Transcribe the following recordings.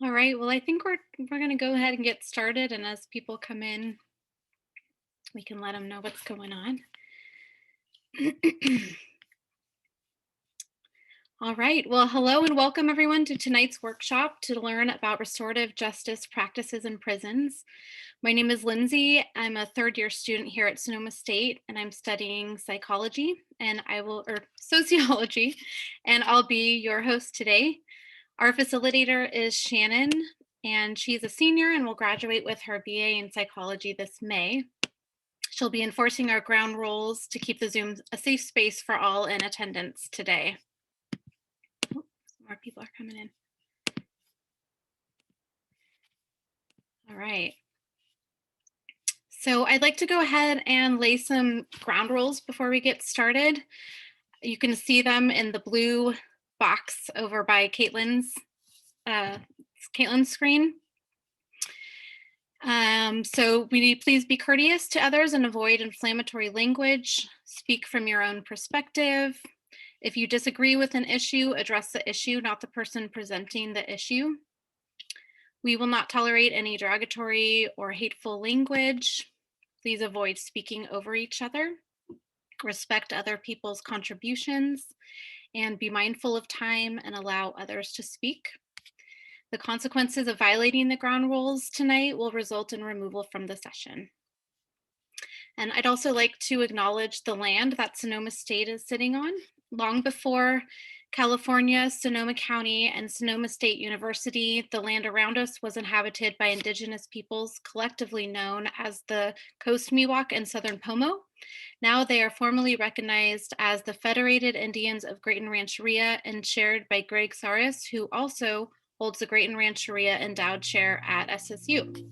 All right. Well, I think we're going to go ahead and get started, and as people come in, we can let them know what's going on. All right. Well, hello and welcome everyone to tonight's workshop to learn about restorative justice practices in prisons. My name is Lindsay. I'm a third-year student here at Sonoma State, and I'm studying psychology or sociology, and I'll be your host today. Our facilitator is Shannon, and she's a senior and will graduate with her BA in psychology this May. She'll be enforcing our ground rules to keep the Zoom a safe space for all in attendance today. More people are coming in. All right. So I'd like to go ahead and lay some ground rules before we get started. You can see them in the blue box over by Caitlin's screen. So we need please be courteous to others and avoid inflammatory language. Speak from your own perspective. If you disagree with an issue, address the issue, not the person presenting the issue. We will not tolerate any derogatory or hateful language. Please avoid speaking over each other. Respect other people's contributions and be mindful of time and allow others to speak. The consequences of violating the ground rules tonight will result in removal from the session. And I'd also like to acknowledge the land that Sonoma State is sitting on. Long before California, Sonoma County, and Sonoma State University, the land around us was inhabited by indigenous peoples collectively known as the Coast Miwok and Southern Pomo. Now they are formally recognized as the Federated Indians of Great and Rancheria and chaired by Greg Saris, who also holds the Great and Rancheria Endowed Chair at SSU.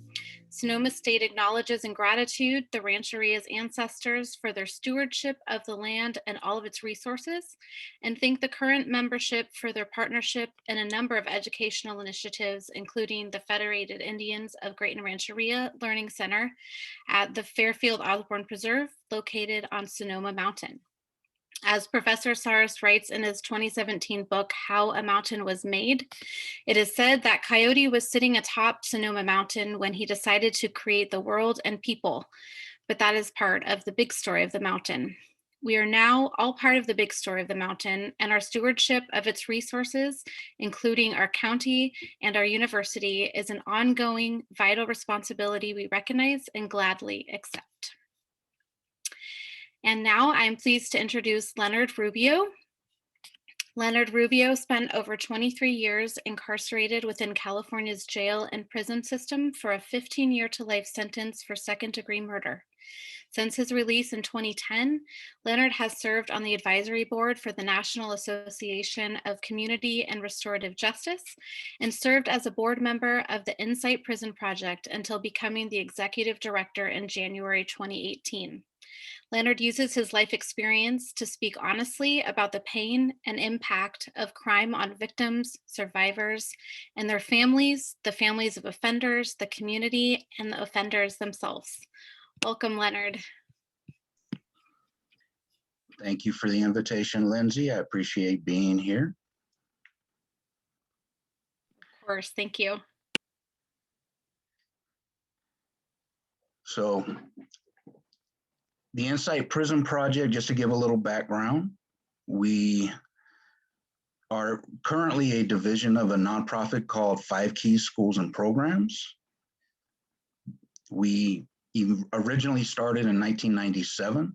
Sonoma State acknowledges in gratitude the Rancheria's ancestors for their stewardship of the land and all of its resources, and thank the current membership for their partnership in a number of educational initiatives, including the Federated Indians of Great and Rancheria Learning Center at the Fairfield Osborne Preserve, located on Sonoma Mountain. As Professor Saris writes in his 2017 book, How a Mountain Was Made, it is said that Coyote was sitting atop Sonoma Mountain when he decided to create the world and people, but that is part of the big story of the mountain. We are now all part of the big story of the mountain, and our stewardship of its resources, including our county and our university, is an ongoing, vital responsibility we recognize and gladly accept. And now I'm pleased to introduce Leonard Rubio. Leonard Rubio spent over 23 years incarcerated within California's jail and prison system for a 15-year to life sentence for second-degree murder. Since his release in 2010, Leonard has served on the advisory board for the National Association of Community and Restorative Justice and served as a board member of the Insight Prison Project until becoming the executive director in January 2018. Leonard uses his life experience to speak honestly about the pain and impact of crime on victims, survivors, and their families, the families of offenders, the community, and the offenders themselves. Welcome, Leonard. Thank you for the invitation, Lindsay. I appreciate being here. Of course, thank you. So, the Insight Prison Project, just to give a little background, we are currently a division of a nonprofit called 5 Keys Schools and Programs. We originally started in 1997,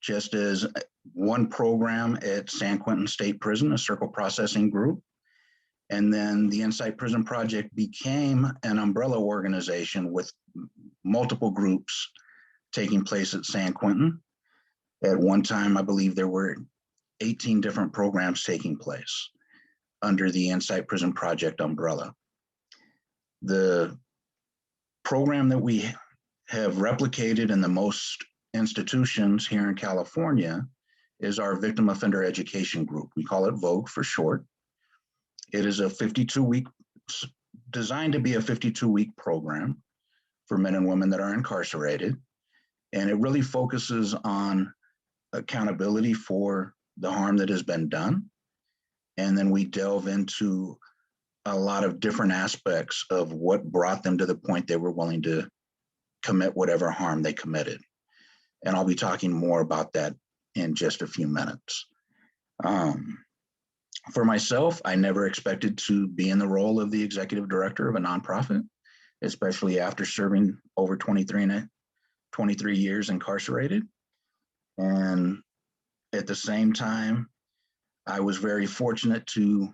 just as one program at San Quentin State Prison, a circle processing group. And then the Insight Prison Project became an umbrella organization with multiple groups taking place at San Quentin. At one time, I believe there were 18 different programs taking place under the Insight Prison Project umbrella. The program that we have replicated in the most institutions here in California is our Victim Offender Education Group. We call it VOGUE for short. It is a 52-week, designed to be a 52-week program for men and women that are incarcerated. And it really focuses on accountability for the harm that has been done. And then we delve into a lot of different aspects of what brought them to the point they were willing to commit whatever harm they committed. And I'll be talking more about that in just a few minutes. For myself, I never expected to be in the role of the executive director of a nonprofit, especially after serving over 23 years incarcerated. And at the same time, I was very fortunate to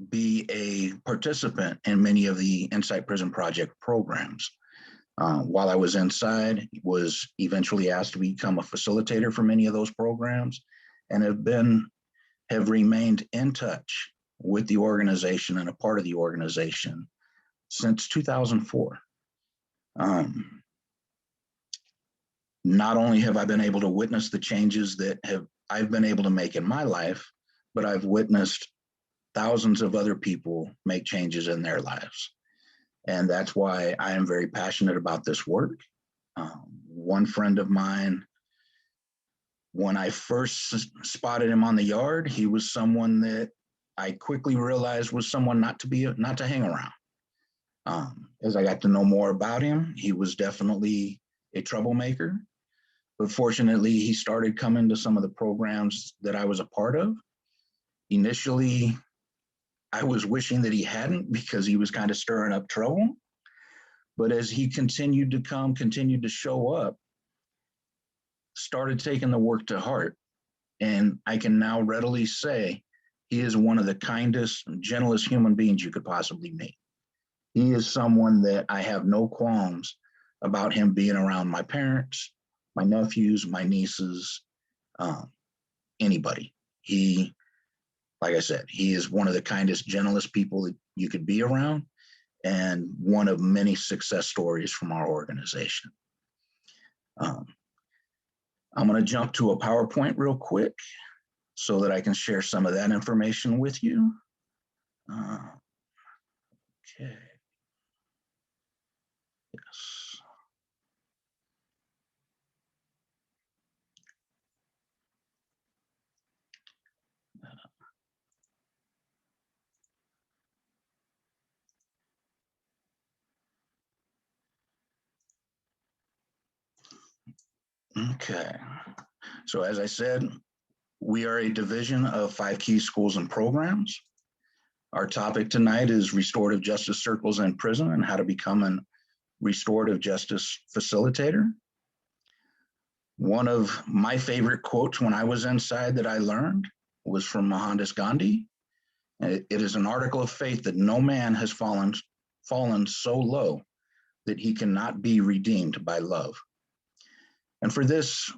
be a participant in many of the Inside Prison Project programs. While I was inside, was eventually asked to become a facilitator for many of those programs, and have remained in touch with the organization and a part of the organization since 2004. Not only have I been able to witness the changes that I've been able to make in my life, but I've witnessed thousands of other people make changes in their lives. And that's why I am very passionate about this work. One friend of mine, when I first spotted him on the yard, he was someone that I quickly realized was someone not to hang around. As I got to know more about him, he was definitely a troublemaker. But fortunately, he started coming to some of the programs that I was a part of. Initially, I was wishing that he hadn't, because he was kind of stirring up trouble. But as he continued to come, continued to show up, started taking the work to heart. And I can now readily say he is one of the kindest, gentlest human beings you could possibly meet. He is someone that I have no qualms about him being around my parents, my nephews, my nieces, anybody. Like I said, he is one of the kindest, gentlest people that you could be around, and one of many success stories from our organization. I'm going to jump to a PowerPoint real quick so that I can share some of that information with you. Okay. Yes. Okay. So as I said, we are a division of 5 key schools and programs. Our topic tonight is restorative justice circles in prison and how to become a restorative justice facilitator. One of my favorite quotes when I was inside that I learned was from Mohandas Gandhi. It is an article of faith that no man has fallen so low that he cannot be redeemed by love. And for this,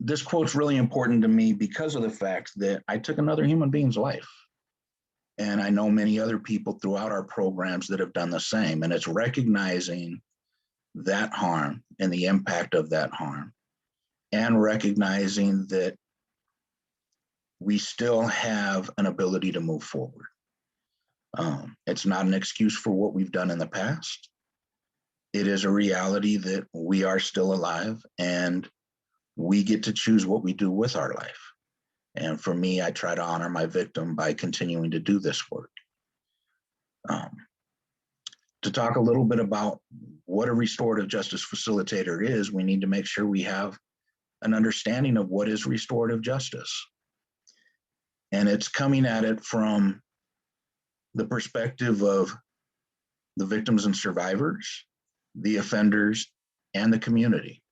this quote's really important to me because of the fact that I took another human being's life. And I know many other people throughout our programs that have done the same. And it's recognizing that harm and the impact of that harm, and recognizing that we still have an ability to move forward. It's not an excuse for what we've done in the past. It is a reality that we are still alive, and we get to choose what we do with our life. And for me, I try to honor my victim by continuing to do this work. To talk a little bit about what a restorative justice facilitator is, we need to make sure we have an understanding of what is restorative justice. And it's coming at it from the perspective of the victims and survivors, the offenders, and the community.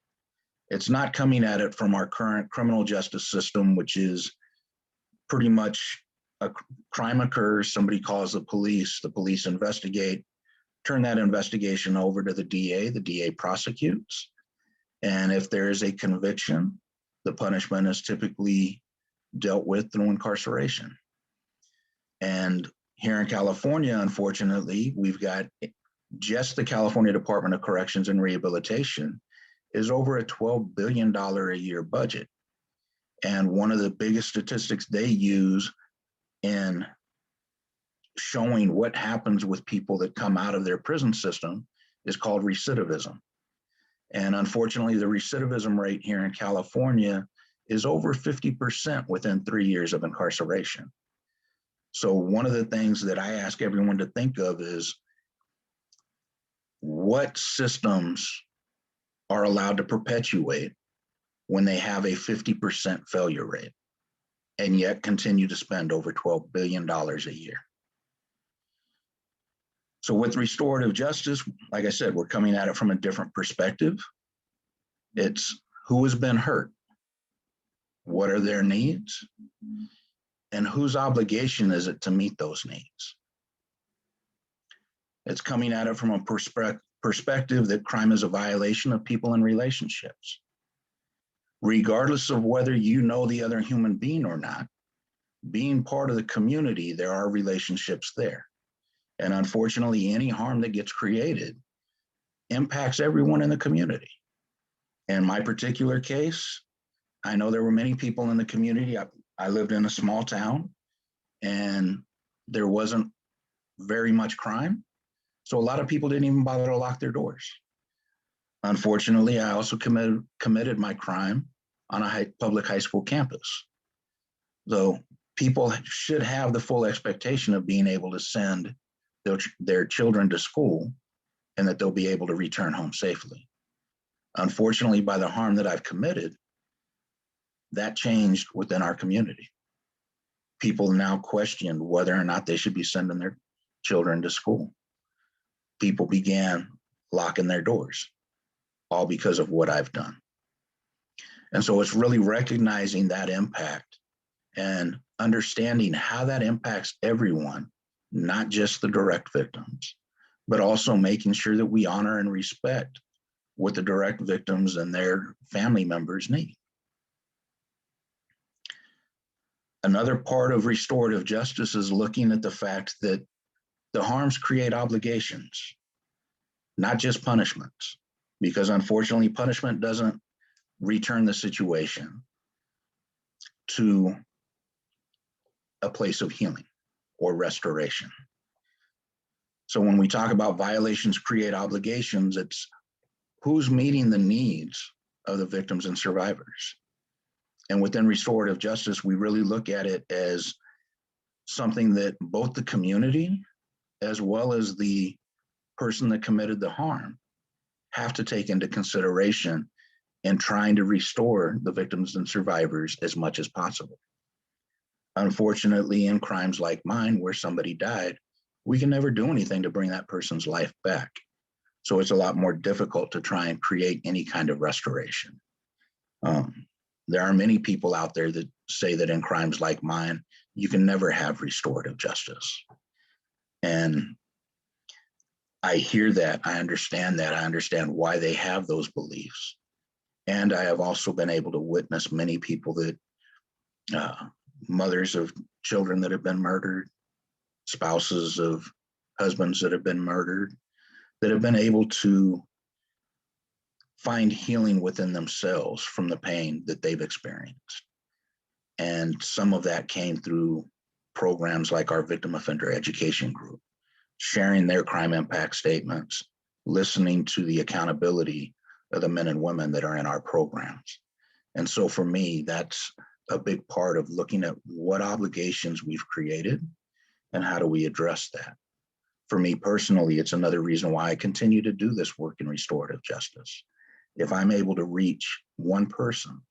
It's not coming at it from our current criminal justice system, which is pretty much a crime occurs, somebody calls the police investigate, turn that investigation over to the DA prosecutes. And if there is a conviction, the punishment is typically dealt with through incarceration. And here in California, unfortunately, we've got just the California Department of Corrections and Rehabilitation is over a $12 billion a year budget. And one of the biggest statistics they use in showing what happens with people that come out of their prison system is called recidivism. And unfortunately, the recidivism rate here in California is over 50% within 3 years of incarceration. So one of the things that I ask everyone to think of is what systems are allowed to perpetuate when they have a 50% failure rate and yet continue to spend over $12 billion a year. So with restorative justice, like I said, we're coming at it from a different perspective. It's who has been hurt, what are their needs, and whose obligation is it to meet those needs. It's coming at it from a perspective that crime is a violation of people and relationships. Regardless of whether you know the other human being or not, being part of the community, there are relationships there. And unfortunately, any harm that gets created impacts everyone in the community. In my particular case, I know there were many people in the community. I lived in a small town and there wasn't very much crime. So a lot of people didn't even bother to lock their doors. Unfortunately, I also committed my crime on a public high school campus. So people should have the full expectation of being able to send their children to school and that they'll be able to return home safely. Unfortunately, by the harm that I've committed, that changed within our community. People now question whether or not they should be sending their children to school. People began locking their doors, all because of what I've done. And so it's really recognizing that impact and understanding how that impacts everyone, not just the direct victims, but also making sure that we honor and respect what the direct victims and their family members need. Another part of restorative justice is looking at the fact that the harms create obligations, not just punishments, because unfortunately, punishment doesn't return the situation to a place of healing or restoration. So when we talk about violations create obligations, it's who's meeting the needs of the victims and survivors. And within restorative justice, we really look at it as something that both the community as well as the person that committed the harm have to take into consideration in trying to restore the victims and survivors as much as possible. Unfortunately, in crimes like mine, where somebody died, we can never do anything to bring that person's life back. So it's a lot more difficult to try and create any kind of restoration. There are many people out there that say that in crimes like mine, you can never have restorative justice. And I hear that, I understand why they have those beliefs. And I have also been able to witness many people that, mothers of children that have been murdered, spouses of husbands that have been murdered, that have been able to find healing within themselves from the pain that they've experienced. And some of that came through programs like our victim offender education group, sharing their crime impact statements, listening to the accountability of the men and women that are in our programs. And so for me, that's a big part of looking at what obligations we've created and how do we address that. For me personally, it's another reason why I continue to do this work in restorative justice. If I'm able to reach one person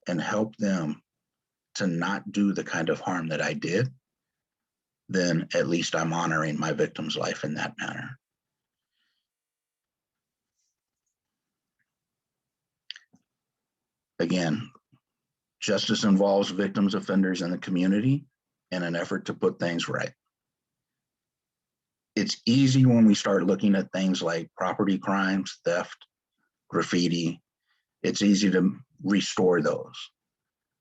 and help them to not do the kind of harm that I did, then at least I'm honoring my victim's life in that manner. Again, justice involves victims, offenders, and the community in an effort to put things right. It's easy when we start looking at things like property crimes, theft, graffiti, it's easy to restore those.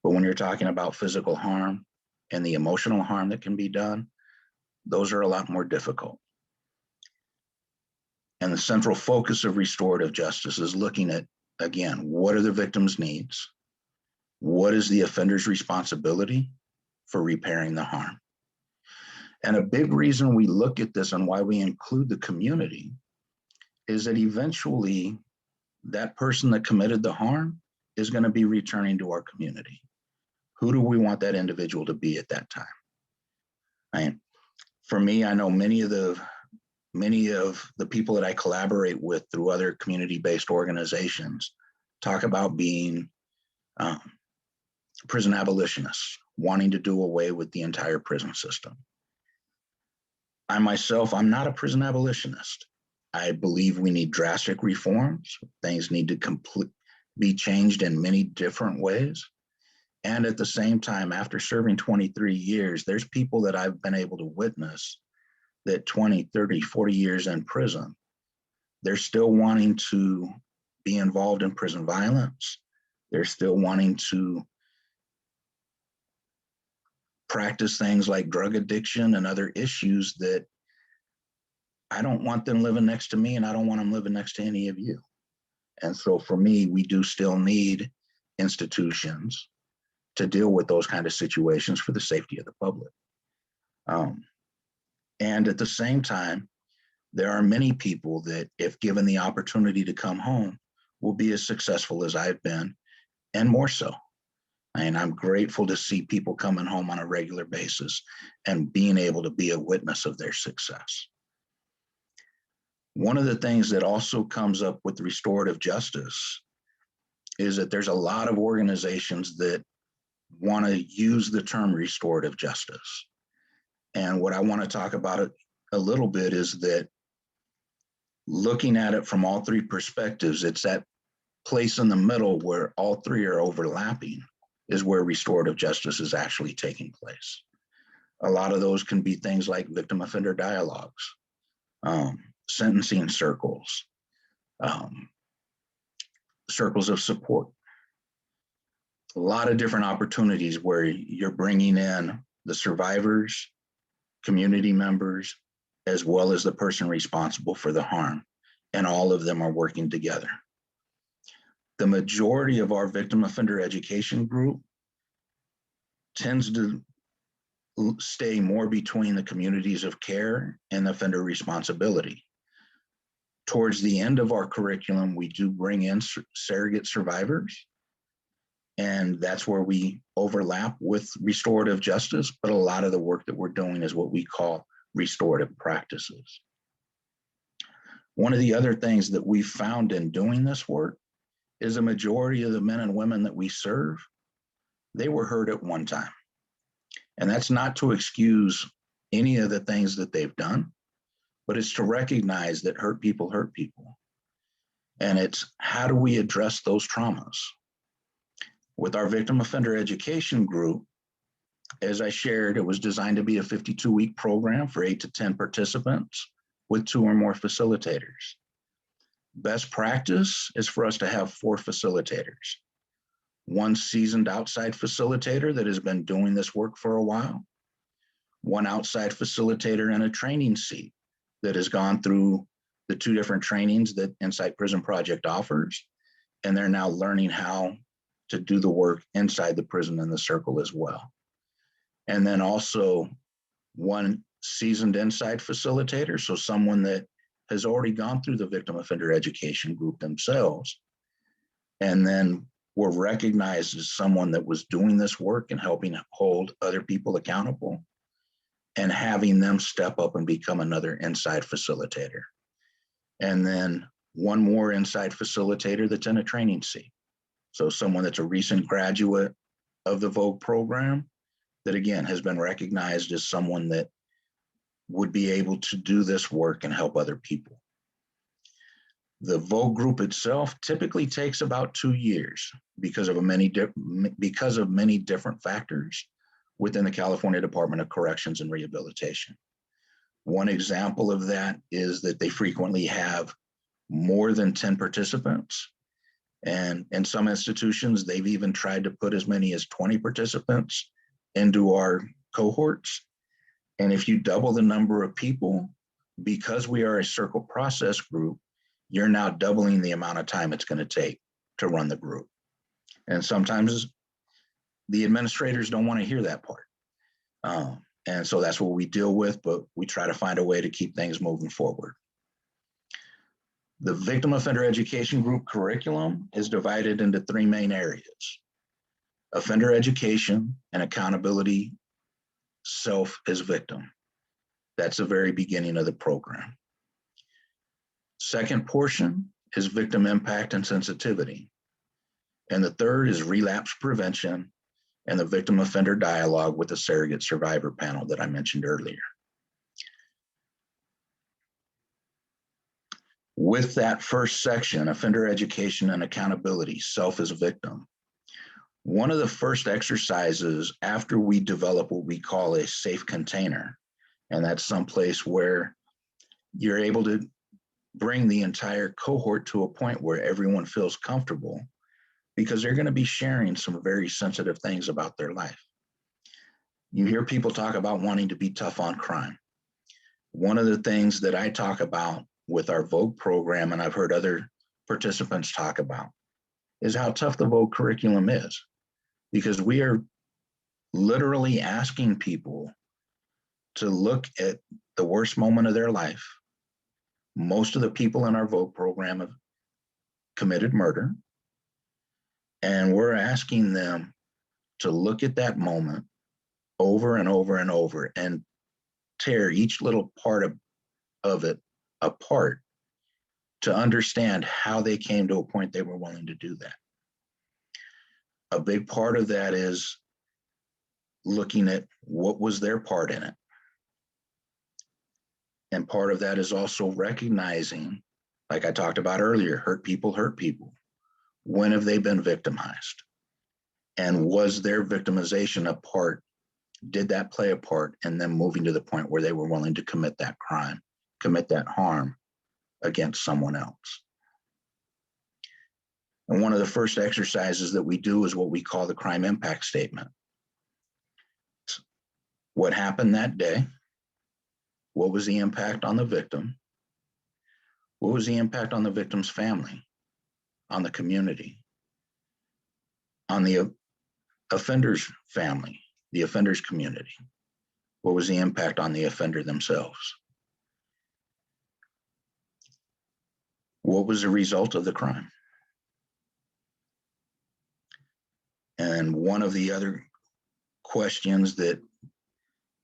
But when you're talking about physical harm and the emotional harm that can be done, those are a lot more difficult. And the central focus of restorative justice is looking at, again, what are the victim's needs? What is the offender's responsibility for repairing the harm? And a big reason we look at this and why we include the community is that eventually that person that committed the harm is going to be returning to our community. Who do we want that individual to be at that time? For me, I know many of the people that I collaborate with through other community-based organizations talk about being prison abolitionists, wanting to do away with the entire prison system. I myself, I'm not a prison abolitionist. I believe we need drastic reforms. Things need to be changed in many different ways. And at the same time, after serving 23 years, there's people that I've been able to witness that 20, 30, 40 years in prison, they're still wanting to be involved in prison violence. They're still wanting to practice things like drug addiction and other issues that I don't want them living next to me, and I don't want them living next to any of you. And so for me, we do still need institutions to deal with those kind of situations for the safety of the public. And at the same time, there are many people that, if given the opportunity to come home, will be as successful as I've been, and more so. And I'm grateful to see people coming home on a regular basis and being able to be a witness of their success. One of the things that also comes up with restorative justice is that there's a lot of organizations that want to use the term restorative justice. And what I want to talk about it a little bit is that looking at it from all three perspectives, it's that place in the middle where all three are overlapping is where restorative justice is actually taking place. A lot of those can be things like victim offender dialogues, sentencing circles, circles of support. A lot of different opportunities where you're bringing in the survivors, community members, as well as the person responsible for the harm, and all of them are working together. The majority of our victim offender education group tends to stay more between the communities of care and offender responsibility. Towards the end of our curriculum, we do bring in surrogate survivors, and that's where we overlap with restorative justice, but a lot of the work that we're doing is what we call restorative practices. One of the other things that we found in doing this work is a majority of the men and women that we serve, they were hurt at one time. And that's not to excuse any of the things that they've done, but it's to recognize that hurt people hurt people. And it's how do we address those traumas? With our victim offender education group, as I shared, it was designed to be a 52-week program for 8 to 10 participants with 2 or more facilitators. Best practice is for us to have 4 facilitators. 1 seasoned outside facilitator that has been doing this work for a while, 1 outside facilitator in a training seat that has gone through the 2 different trainings that Inside Prison Project offers, and they're now learning how to do the work inside the prison and the circle as well. And then also 1 seasoned inside facilitator, so someone that has already gone through the victim offender education group themselves, and then were recognized as someone that was doing this work and helping hold other people accountable, and having them step up and become another inside facilitator. And then 1 more inside facilitator that's in a training seat. So someone that's a recent graduate of the Vogue program that, again, has been recognized as someone that would be able to do this work and help other people. The Vogue group itself typically takes about 2 years because of many different factors within the California Department of Corrections and Rehabilitation. One example of that is that they frequently have more than 10 participants. And in some institutions, they've even tried to put as many as 20 participants into our cohorts. And if you double the number of people, because we are a circle process group, you're now doubling the amount of time it's going to take to run the group. And sometimes the administrators don't want to hear that part. And so that's what we deal with, but we try to find a way to keep things moving forward. The victim offender education group curriculum is divided into 3 main areas: offender education and accountability self as victim. That's the very beginning of the program. Second portion is victim impact and sensitivity. And the third is relapse prevention and the victim offender dialogue with the surrogate survivor panel that I mentioned earlier. With that first section, offender education and accountability, self as a victim, one of the first exercises after we develop what we call a safe container, and that's someplace where you're able to bring the entire cohort to a point where everyone feels comfortable, because they're going to be sharing some very sensitive things about their life. You hear people talk about wanting to be tough on crime. One of the things that I talk about with our Vogue program, and I've heard other participants talk about, is how tough the Vogue curriculum is, because we are literally asking people to look at the worst moment of their life. Most of the people in our Vogue program have committed murder, and we're asking them to look at that moment over and over and over and tear each little part of it apart to understand how they came to a point they were willing to do that. A big part of that is looking at what was their part in it. And part of that is also recognizing, like I talked about earlier, hurt people hurt people. When have they been victimized? And was their victimization a part? Did that play a part in them moving to the point where they were willing to commit that crime, commit that harm against someone else? And one of the first exercises that we do is what we call the crime impact statement. What happened that day? What was the impact on the victim? What was the impact on the victim's family, on the community, on the offender's family, the offender's community? What was the impact on the offender themselves? What was the result of the crime? And one of the other questions that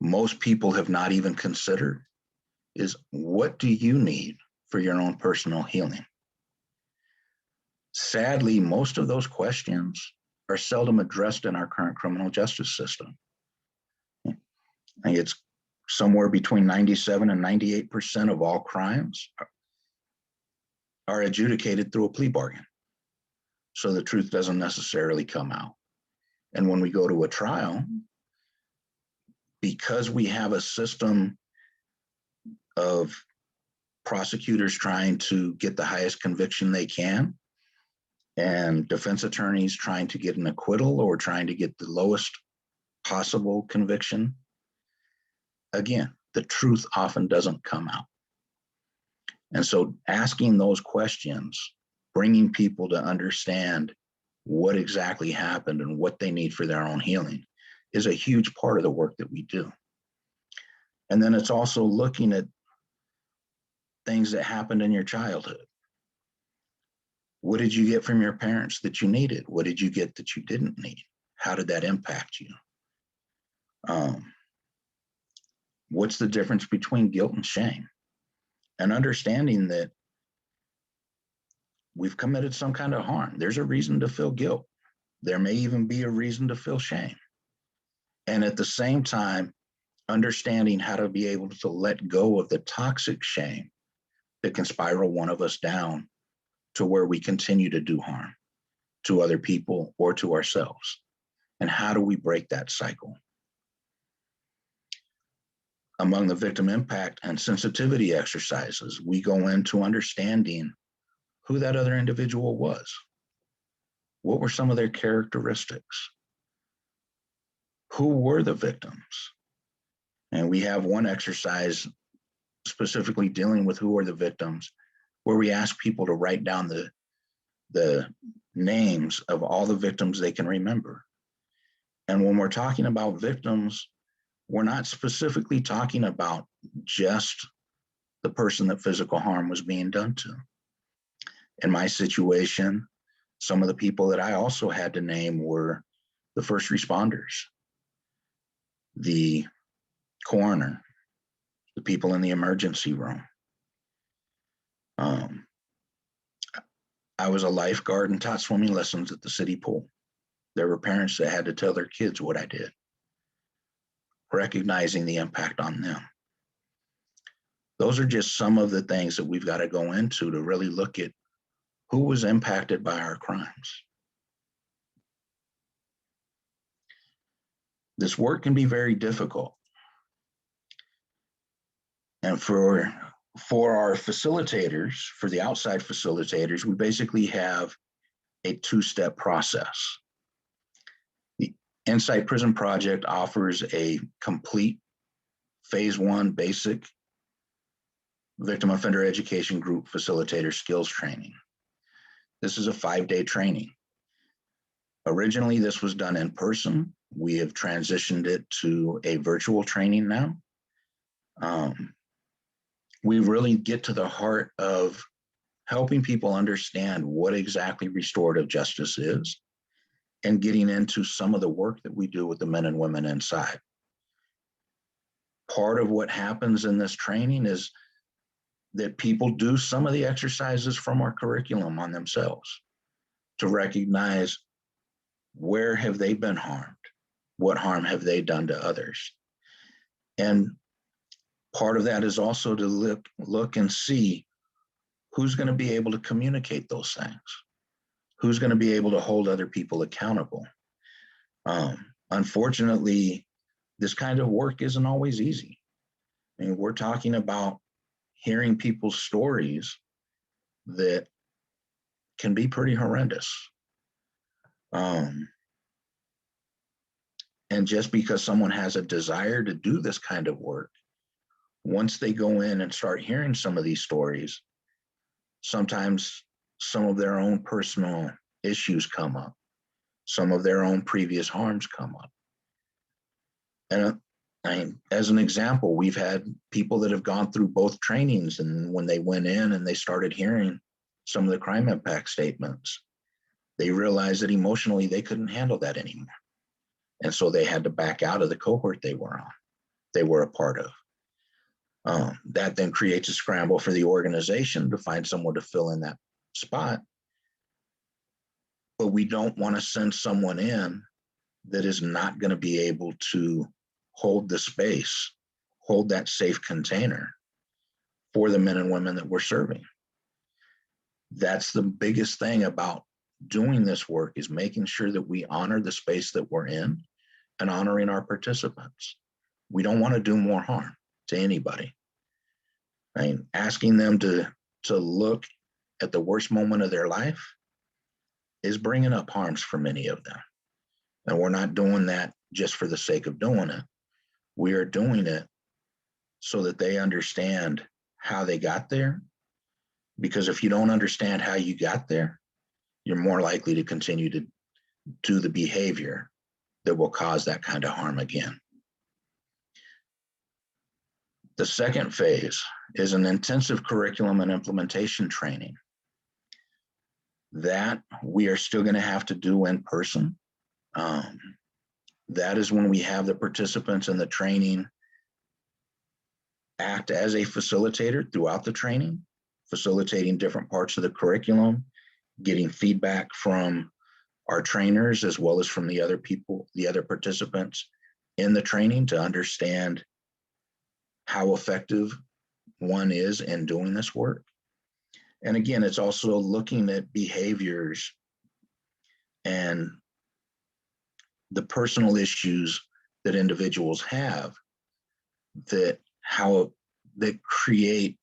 most people have not even considered is, what do you need for your own personal healing? Sadly, most of those questions are seldom addressed in our current criminal justice system. I think it's somewhere between 97 and 98% of all crimes are adjudicated through a plea bargain. So the truth doesn't necessarily come out. And when we go to a trial, because we have a system of prosecutors trying to get the highest conviction they can, and defense attorneys trying to get an acquittal or trying to get the lowest possible conviction, again, the truth often doesn't come out. And so asking those questions, bringing people to understand what exactly happened and what they need for their own healing, is a huge part of the work that we do. And then it's also looking at things that happened in your childhood. What did you get from your parents that you needed? What did you get that you didn't need? How did that impact you? What's the difference between guilt and shame? And understanding that we've committed some kind of harm. There's a reason to feel guilt. There may even be a reason to feel shame. And at the same time, understanding how to be able to let go of the toxic shame that can spiral one of us down to where we continue to do harm to other people or to ourselves. And how do we break that cycle? Among the victim impact and sensitivity exercises, we go into understanding who that other individual was. What were some of their characteristics? Who were the victims? And we have one exercise specifically dealing with who are the victims, where we ask people to write down the names of all the victims they can remember. And when we're talking about victims, we're not specifically talking about just the person that physical harm was being done to. In my situation, some of the people that I also had to name were the first responders, the coroner, the people in the emergency room. I was a lifeguard and taught swimming lessons at the city pool. There were parents that had to tell their kids what I did, recognizing the impact on them. Those are just some of the things that we've got to go into to really look at who was impacted by our crimes. This work can be very difficult. And for our facilitators, for the outside facilitators, we basically have a two-step process. The Insight Prison Project offers a complete phase 1 basic victim offender education group facilitator skills training. This is a 5-day training. Originally, this was done in person. We have transitioned it to a virtual training now. We really get to the heart of helping people understand what exactly restorative justice is and getting into some of the work that we do with the men and women inside. Part of what happens in this training is that people do some of the exercises from our curriculum on themselves to recognize where have they been harmed, what harm have they done to others. And part of that is also to look and see who's going to be able to communicate those things, who's going to be able to hold other people accountable. Unfortunately, this kind of work isn't always easy. I mean, we're talking about hearing people's stories that can be pretty horrendous. And just because someone has a desire to do this kind of work, once they go in and start hearing some of these stories, sometimes some of their own personal issues come up, some of their own previous harms come up. And as an example, we've had people that have gone through both trainings, and when they went in and they started hearing some of the crime impact statements, they realized that emotionally they couldn't handle that anymore. And so they had to back out of the cohort they were a part of. That then creates a scramble for the organization to find someone to fill in that spot. But we don't want to send someone in that is not going to be able to hold the space, hold that safe container for the men and women that we're serving. That's the biggest thing about doing this work, is making sure that we honor the space that we're in and honoring our participants. We don't want to do more harm to anybody. I mean, asking them to look at the worst moment of their life is bringing up harms for many of them. And we're not doing that just for the sake of doing it. We are doing it so that they understand how they got there. Because if you don't understand how you got there, you're more likely to continue to do the behavior that will cause that kind of harm again. The second phase is an intensive curriculum and implementation training. That we are still going to have to do in person. That is when we have the participants in the training act as a facilitator throughout the training, facilitating different parts of the curriculum, getting feedback from our trainers as well as from the other people, the other participants in the training, to understand how effective one is in doing this work. And again, it's also looking at behaviors and the personal issues that individuals have that create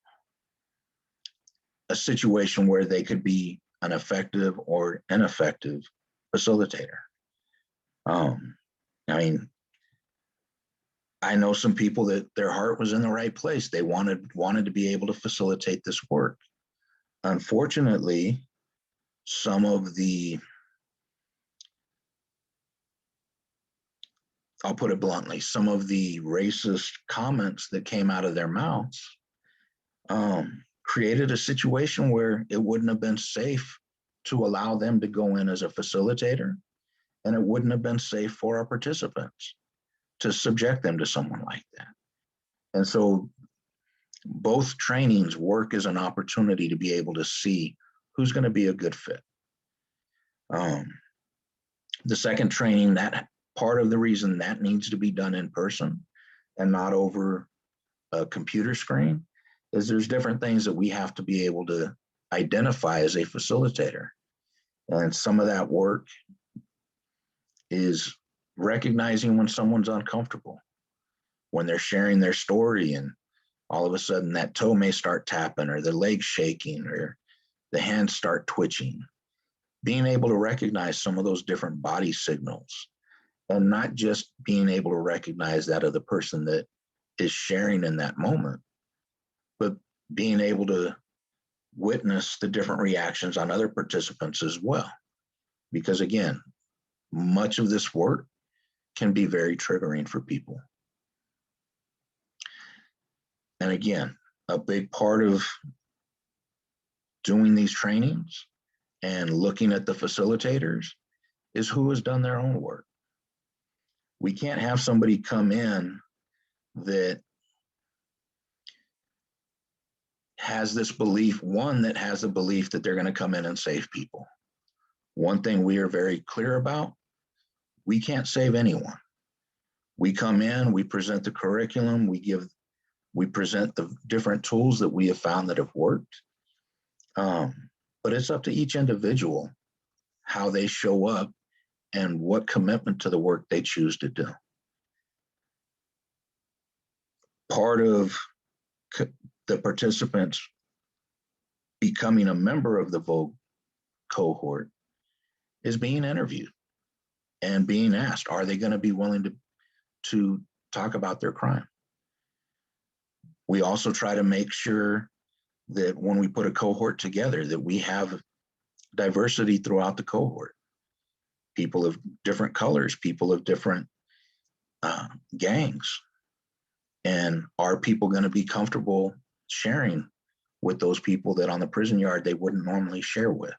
a situation where they could be an effective or ineffective facilitator. I mean, I know some people that their heart was in the right place. They wanted to be able to facilitate this work. Unfortunately, I'll put it bluntly, some of the racist comments that came out of their mouths created a situation where it wouldn't have been safe to allow them to go in as a facilitator, and it wouldn't have been safe for our participants to subject them to someone like that. And so both trainings work as an opportunity to be able to see who's going to be a good fit. The second training, that part of the reason that needs to be done in person and not over a computer screen is there's different things that we have to be able to identify as a facilitator. And some of that work is recognizing when someone's uncomfortable, when they're sharing their story and all of a sudden that toe may start tapping or the leg shaking or the hands start twitching. Being able to recognize some of those different body signals and not just being able to recognize that of the person that is sharing in that moment, but being able to witness the different reactions on other participants as well. Because again, much of this work can be very triggering for people. And again, a big part of doing these trainings and looking at the facilitators is who has done their own work. We can't have somebody come in that has this belief, one that has a belief that they're going to come in and save people. One thing we are very clear about, we can't save anyone. We come in, we present the curriculum, we present the different tools that we have found that have worked. But it's up to each individual how they show up and what commitment to the work they choose to do. Part of the participants becoming a member of the Vogue cohort is being interviewed and being asked, are they going to be willing to talk about their crime? We also try to make sure that when we put a cohort together, that we have diversity throughout the cohort. People of different colors, people of different gangs. And are people going to be comfortable sharing with those people that on the prison yard they wouldn't normally share with?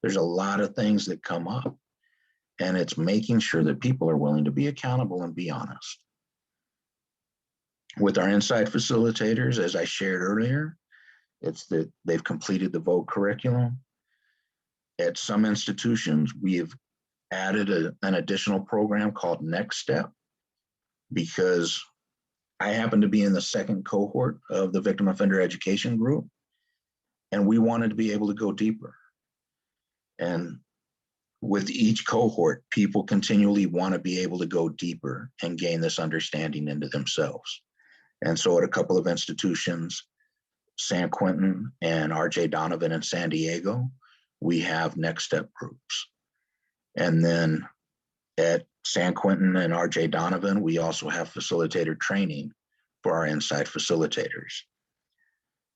There's a lot of things that come up. And it's making sure that people are willing to be accountable and be honest. With our inside facilitators, as I shared earlier, it's that they've completed the Vogue curriculum. At some institutions, we have added an additional program called Next Step, because I happen to be in the second cohort of the victim offender education group, and we wanted to be able to go deeper. And with each cohort, people continually want to be able to go deeper and gain this understanding into themselves. And so at a couple of institutions, San Quentin and RJ Donovan in San Diego, we have Next Step groups. And then at San Quentin and RJ Donovan, we also have facilitator training for our inside facilitators.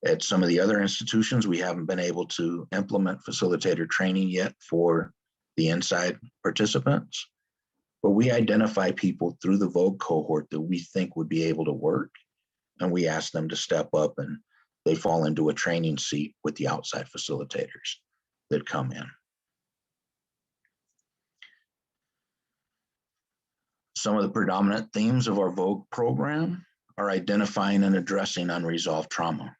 At some of the other institutions, we haven't been able to implement facilitator training yet for the inside participants, but we identify people through the Vogue cohort that we think would be able to work, and we ask them to step up, and they fall into a training seat with the outside facilitators that come in. Some of the predominant themes of our Vogue program are identifying and addressing unresolved trauma,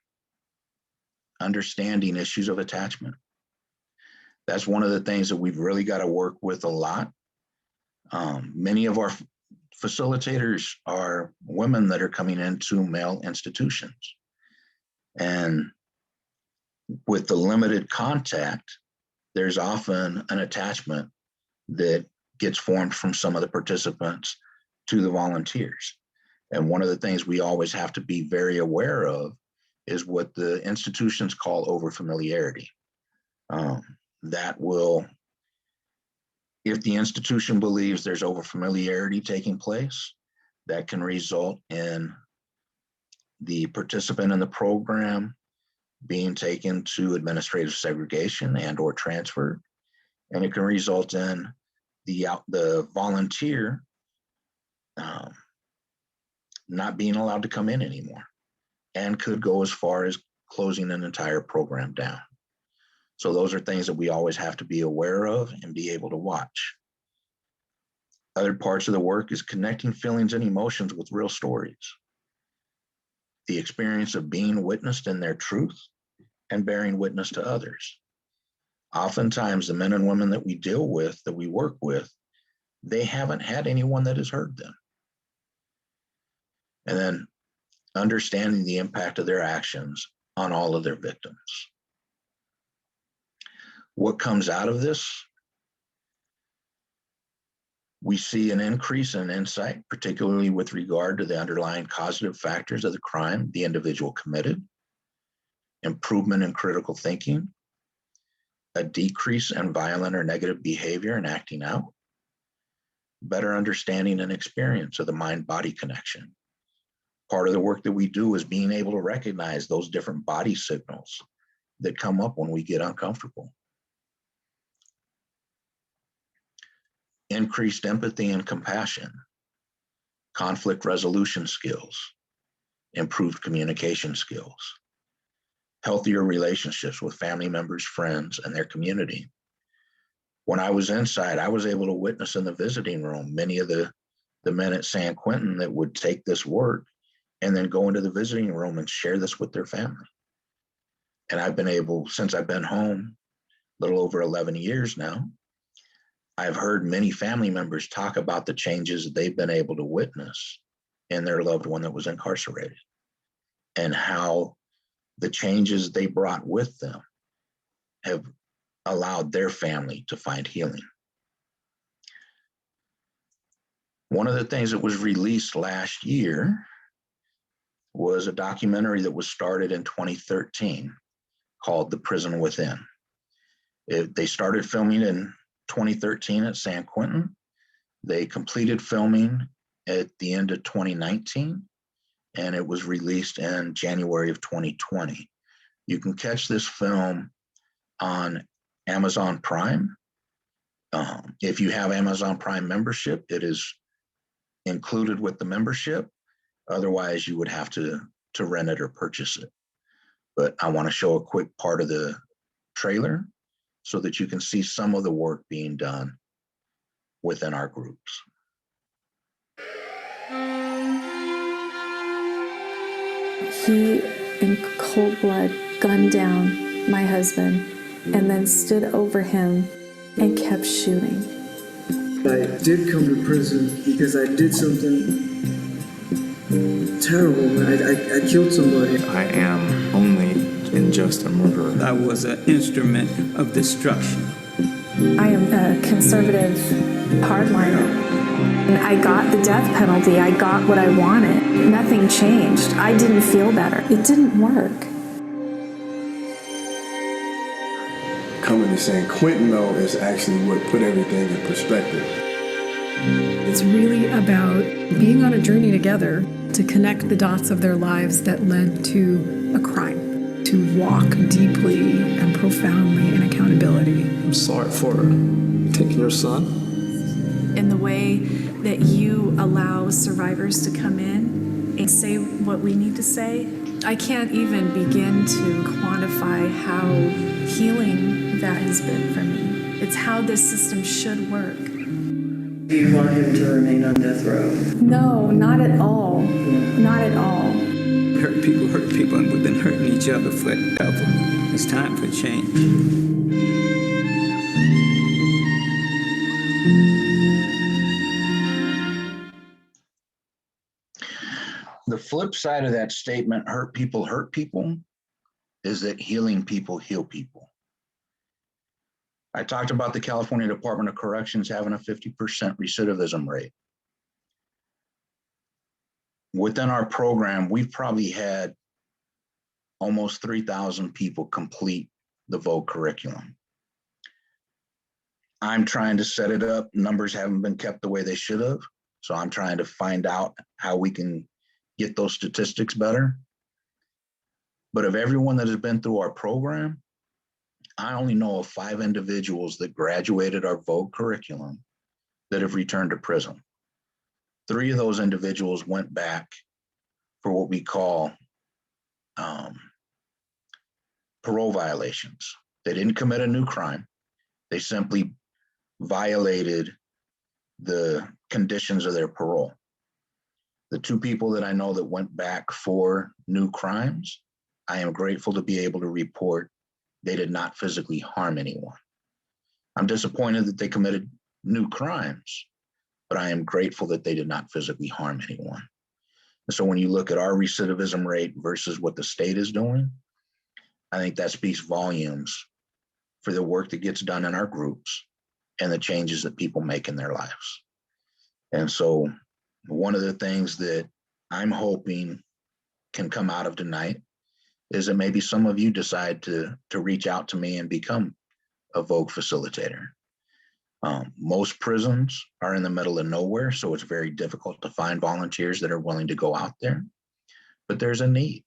understanding issues of attachment. That's one of the things that we've really got to work with a lot. Many of our facilitators are women that are coming into male institutions. And with the limited contact, there's often an attachment that gets formed from some of the participants to the volunteers. And one of the things we always have to be very aware of is what the institutions call overfamiliarity. That will, if the institution believes there's overfamiliarity taking place, that can result in the participant in the program being taken to administrative segregation and or transferred. And it can result in the volunteer not being allowed to come in anymore, and could go as far as closing an entire program down. So those are things that we always have to be aware of and be able to watch. Other parts of the work is connecting feelings and emotions with real stories. the experience of being witnessed in their truth and bearing witness to others. Oftentimes, the men and women that we deal with, that we work with, they haven't had anyone that has heard them. And then understanding the impact of their actions on all of their victims. What comes out of this? We see an increase in insight, particularly with regard to the underlying causative factors of the crime the individual committed, improvement in critical thinking, a decrease in violent or negative behavior and acting out, better understanding and experience of the mind-body connection. Part of the work that we do is being able to recognize those different body signals that come up when we get uncomfortable. Increased empathy and compassion, conflict resolution skills, improved communication skills, healthier relationships with family members, friends, and their community. When I was inside, I was able to witness in the visiting room many of the men at San Quentin that would take this work and then go into the visiting room and share this with their family. And I've been able, since I've been home, a little over 11 years now, I've heard many family members talk about the changes they've been able to witness in their loved one that was incarcerated, and how the changes they brought with them have allowed their family to find healing. One of the things that was released last year was a documentary that was started in 2013 called The Prison Within. They started filming in 2013 at San Quentin. They completed filming at the end of 2019, and it was released in January of 2020. You can catch this film on Amazon Prime. If you have Amazon Prime membership, it is included with the membership. Otherwise, you would have to rent it or purchase it. But I want to show a quick part of the trailer so that you can see some of the work being done within our groups. He, in cold blood, gunned down my husband and then stood over him and kept shooting. I did come to prison because I did something terrible. I killed somebody. I am only and just a murderer. I was an instrument of destruction. I am a conservative hardliner. I got the death penalty. I got what I wanted. Nothing changed. I didn't feel better. It didn't work. Coming to San Quentin, though, is actually what put everything in perspective. It's really about being on a journey together to connect the dots of their lives that led to a crime, to walk deeply and profoundly in accountability. I'm sorry for taking your son. In the way that you allow survivors to come in and say what we need to say, I can't even begin to quantify how healing that has been for me. It's how this system should work. Do you want him to remain on death row? No, not at all. Not at all. Hurt people, and we've been hurting each other forever. It's time for change. The flip side of that statement, hurt people, is that healing people heal people. I talked about the California Department of Corrections having a 50% recidivism rate. Within our program, we've probably had almost 3,000 people complete the VOC curriculum. I'm trying to set it up. Numbers haven't been kept the way they should have. So I'm trying to find out how we can get those statistics better. But of everyone that has been through our program, I only know of 5 individuals that graduated our VOC curriculum that have returned to prison. 3 of those individuals went back for what we call parole violations. They didn't commit a new crime. They simply violated the conditions of their parole. The 2 people that I know that went back for new crimes, I am grateful to be able to report they did not physically harm anyone. I'm disappointed that they committed new crimes, but I am grateful that they did not physically harm anyone. And so when you look at our recidivism rate versus what the state is doing, I think that speaks volumes for the work that gets done in our groups and the changes that people make in their lives. And so one of the things that I'm hoping can come out of tonight is that maybe some of you decide to reach out to me and become a Vogue facilitator. Most prisons are in the middle of nowhere, so it's very difficult to find volunteers that are willing to go out there, but there's a need.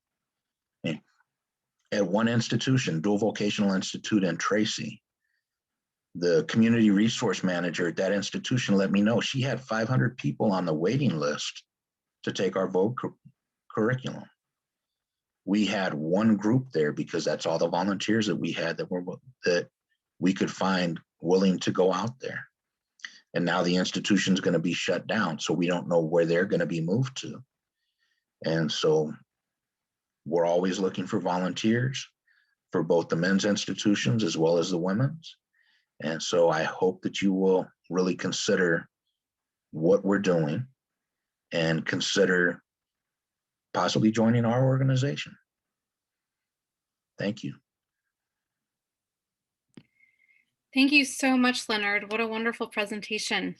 At one institution, Dual Vocational Institute in Tracy, the community resource manager at that institution let me know she had 500 people on the waiting list to take our Vogue curriculum. We had one group there because that's all the volunteers that we had that we could find willing to go out there. And now the institution's going to be shut down, so we don't know where they're going to be moved to. And so we're always looking for volunteers for both the men's institutions as well as the women's. And so I hope that you will really consider what we're doing and consider possibly joining our organization. Thank you. Thank you so much, Leonard. What a wonderful presentation.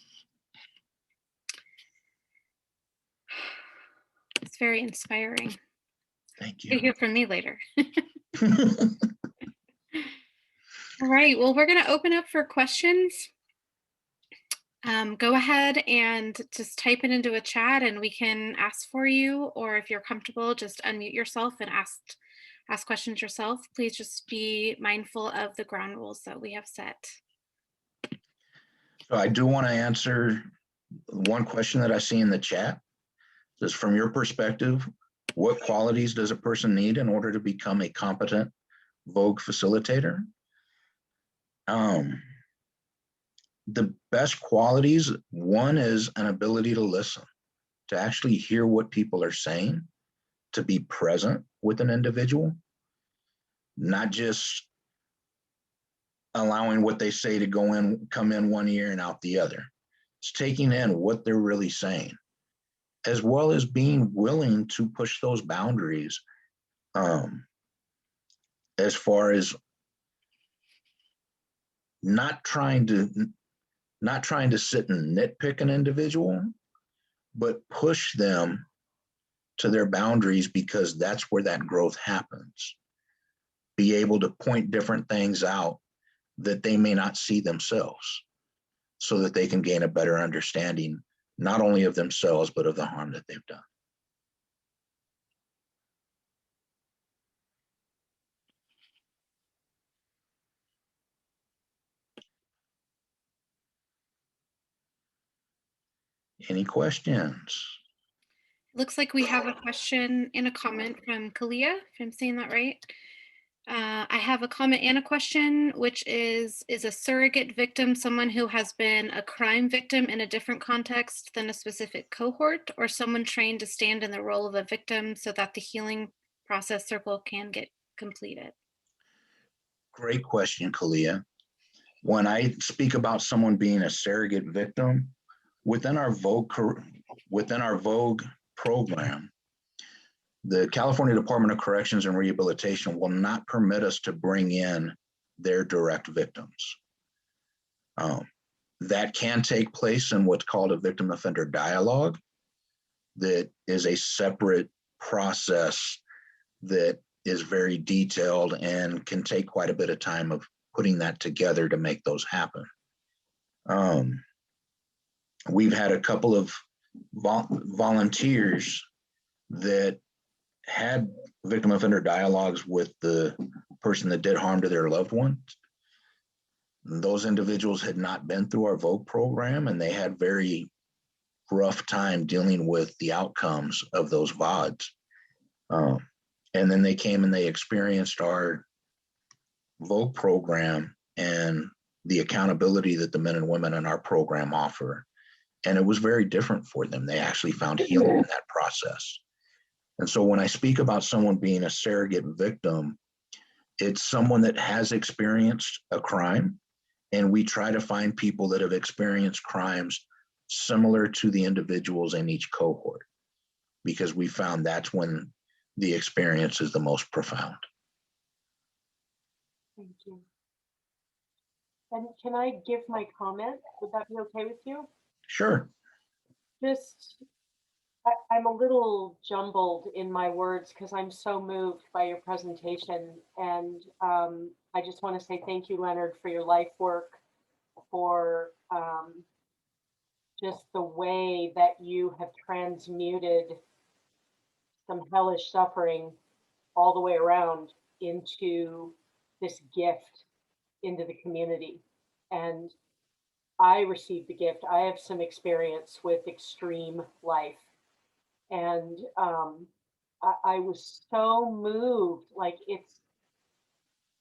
It's very inspiring. Thank You'll you. hear from me later. All right, well, we're going to open up for questions. Go ahead and just type it into a chat and we can ask for you, or if you're comfortable, just unmute yourself and ask questions yourself. Please just be mindful of the ground rules that we have set. So I do want to answer one question that I see in the chat. Just from your perspective, what qualities does a person need in order to become a competent Vogue facilitator? The best qualities, one is an ability to listen, to actually hear what people are saying, to be present with an individual, not just allowing what they say to come in one ear and out the other. It's taking in what they're really saying, as well as being willing to push those boundaries as far as not trying to sit and nitpick an individual, but push them to their boundaries, because that's where that growth happens. Be able to point different things out that they may not see themselves, so that they can gain a better understanding, not only of themselves, but of the harm that they've done. Any questions? Looks like we have a question and a comment from Kalia, if I'm saying that right. I have a comment and a question, which is a surrogate victim someone who has been a crime victim in a different context than a specific cohort, or someone trained to stand in the role of a victim so that the healing process circle can get completed? Great question, Kalia. When I speak about someone being a surrogate victim, within our Vogue program, the California Department of Corrections and Rehabilitation will not permit us to bring in their direct victims. That can take place in what's called a victim offender dialogue. That is a separate process that is very detailed and can take quite a bit of time of putting that together to make those happen. We've had a couple of volunteers that had victim offender dialogues with the person that did harm to their loved ones. Those individuals had not been through our Vogue program, and they had very rough time dealing with the outcomes of those VODs. And then they came and they experienced our Vogue program and the accountability that the men and women in our program offer. And it was very different for them. They actually found healing in that process. And so when I speak about someone being a surrogate victim, it's someone that has experienced a crime. And we try to find people that have experienced crimes similar to the individuals in each cohort, because we found that's when the experience is the most profound. Thank you. And can I give my comment? Would that be okay with you? Sure. Just, I'm a little jumbled in my words because I'm so moved by your presentation. And I just want to say thank you, Leonard, for your life work, for just the way that you have transmuted some hellish suffering all the way around into this gift into the community. And I received the gift. I have some experience with extreme life. And I was so moved. Like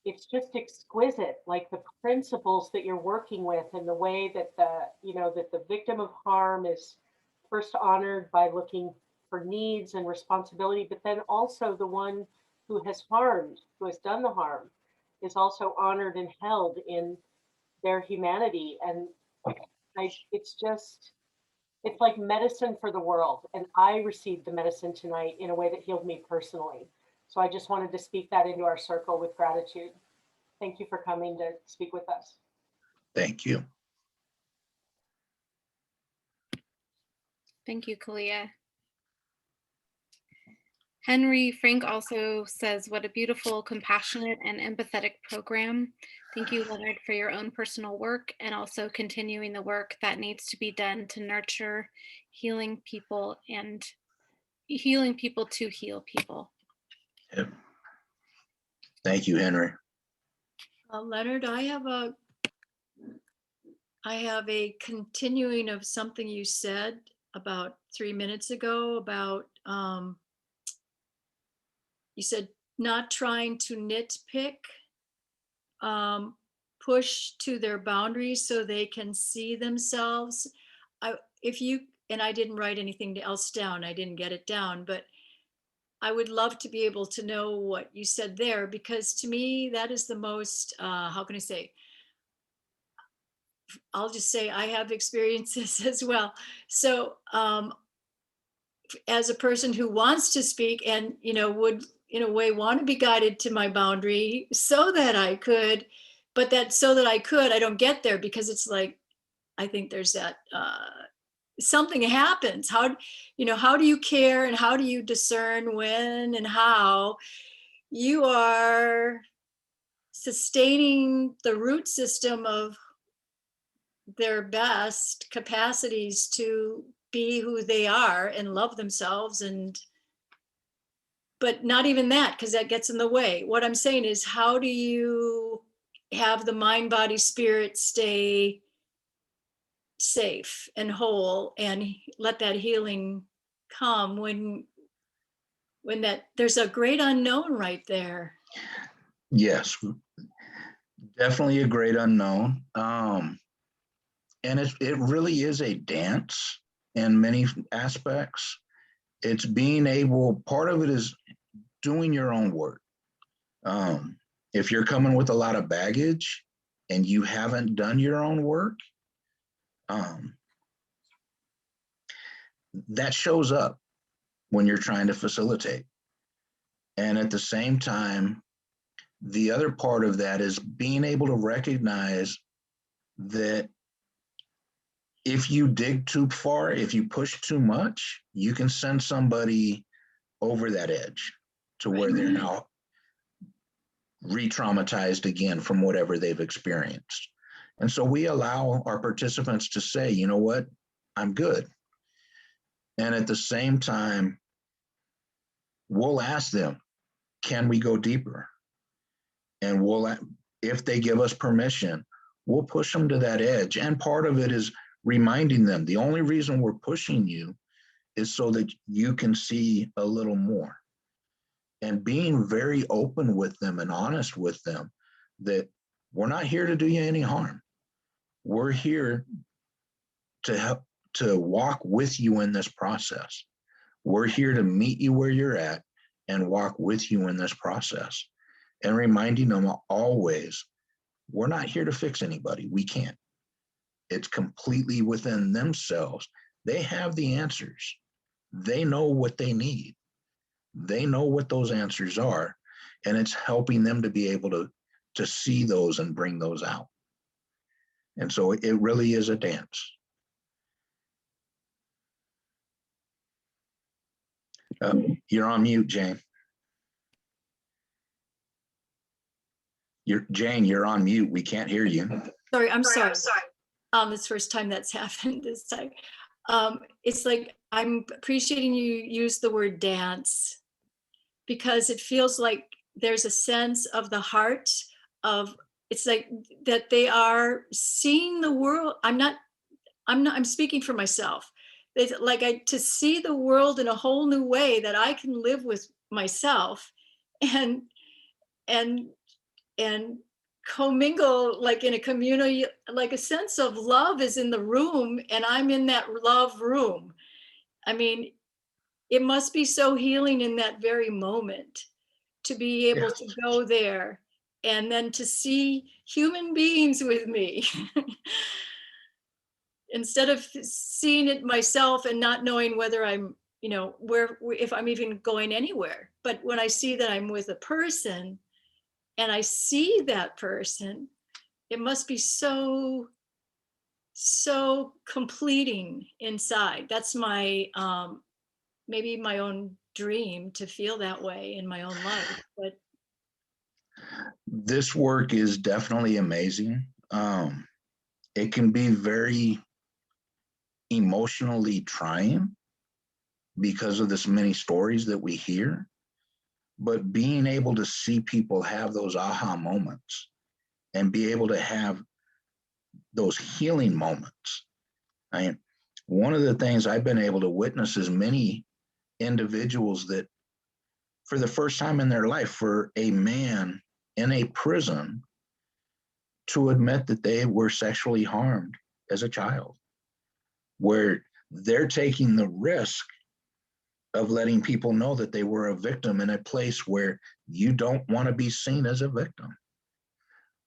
it's just exquisite, like the principles that you're working with and the way that the victim of harm is first honored by looking for needs and responsibility, but then also the one who has harmed, who has done the harm, is also honored and held in their humanity. And it's like medicine for the world. And I received the medicine tonight in a way that healed me personally. So I just wanted to speak that into our circle with gratitude. Thank you for coming to speak with us. Thank you. Thank you, Kalia. Henry Frank also says, what a beautiful, compassionate, and empathetic program. Thank you, Leonard, for your own personal work and also continuing the work that needs to be done to nurture healing people and healing people to heal people. Yep. Thank you, Henry. Leonard, I have a continuing of something you said about 3 minutes ago about you said not trying to nitpick, push to their boundaries so they can see themselves. And I didn't write anything else down, I didn't get it down, but I would love to be able to know what you said there, because to me, that is the most, how can I say, I'll just say I have experiences as well. So as a person who wants to speak and, would in a way want to be guided to my boundary so that I could, but that so that I could, I don't get there because it's like, I think there's that, something happens. How do you care and how do you discern when and how you are sustaining the root system of their best capacities to be who they are and love themselves, but not even that, because that gets in the way. What I'm saying is, how do you have the mind, body, spirit stay safe and whole and let that healing come when that there's a great unknown right there? Yes, definitely a great unknown. And it really is a dance in many aspects. It's being able, part of it is doing your own work. If you're coming with a lot of baggage and you haven't done your own work, that shows up when you're trying to facilitate. And at the same time, the other part of that is being able to recognize that if you dig too far, if you push too much, you can send somebody over that edge to where they're now re-traumatized again from whatever they've experienced. And so we allow our participants to say, you know what, I'm good. And at the same time, we'll ask them, can we go deeper? And if they give us permission, we'll push them to that edge. And part of it is reminding them, the only reason we're pushing you is so that you can see a little more. And being very open with them and honest with them that we're not here to do you any harm. We're here to to walk with you in this process. We're here to meet you where you're at and walk with you in this process, and reminding them always, we're not here to fix anybody. We can't. It's completely within themselves. They have the answers. They know what they need. They know what those answers are, and it's helping them to be able to see those and bring those out. And so it really is a dance. You're on mute, Jane. Jane, you're on mute. We can't hear you. Sorry, I'm sorry. It's the first time that's happened this time. It's like I'm appreciating you use the word dance, because it feels like there's a sense of the heart of, it's like that they are seeing the world. I'm speaking for myself. It's like to see the world in a whole new way, that I can live with myself and commingle like in a community, like a sense of love is in the room and I'm in that love room. I mean, it must be so healing in that very moment to be able to go there and then to see human beings with me instead of seeing it myself and not knowing whether I'm, if I'm even going anywhere. But when I see that I'm with a person and I see that person, it must be so completing inside. That's my, maybe my own dream to feel that way in my own life. But this work is definitely amazing. It can be very emotionally trying because of this many stories that we hear, but being able to see people have those aha moments and be able to have those healing moments. One of the things I've been able to witness is many individuals that for the first time in their life, for a man in a prison to admit that they were sexually harmed as a child, where they're taking the risk of letting people know that they were a victim in a place where you don't want to be seen as a victim.